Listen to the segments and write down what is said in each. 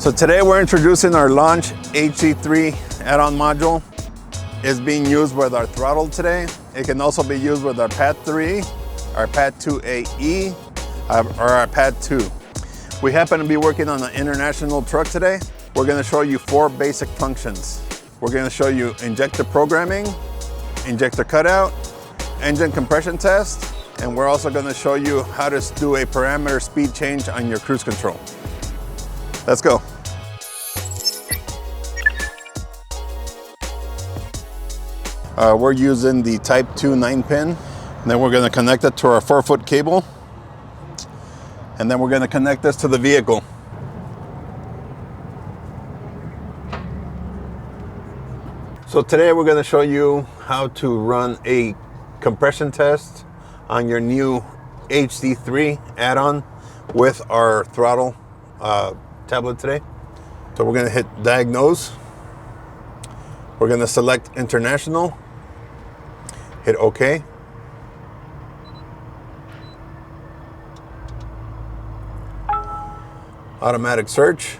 So today we're introducing our Launch HDIII add-on module. It's being used with our Throttle today. It can also be used with our PADIII, our PADIIE, or our PADII. We happen to be working on an international truck today. We're going to show you 4 basic functions. We're going to show you injector programming, injector cutout, engine compression test, and we're also going to show you how to do a parameter speed change on your cruise control. Let's go. We're using the Type 2 9-pin. And then we're going to connect it to our 4-foot cable. And then we're going to connect this to the vehicle. So today we're going to show you how to run a compression test on your new HDIII add-on with our Throttle tablet today. So we're going to hit diagnose. We're going to select international. Hit OK. Automatic search.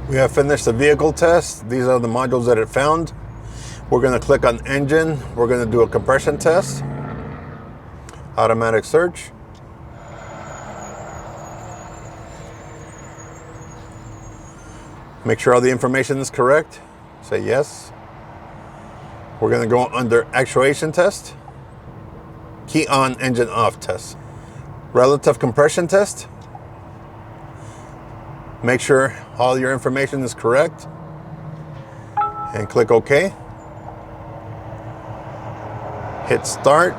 We have finished the vehicle test. These are the modules that it found. We're going to click on engine. We're going to do a compression test. Automatic search. Make sure all the information is correct. Say yes. We're going to go under actuation test. Key on, engine off test. Relative compression test. Make sure all your information is correct and click OK. Hit start.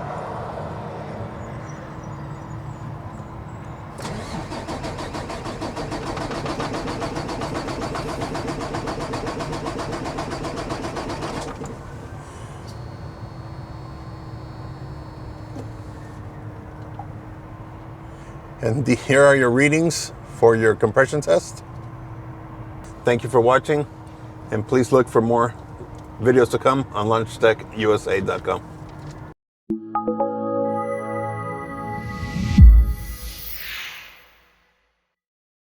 And here are your readings for your compression test. Thank you for watching, and please look for more videos to come on LaunchTechUSA.com.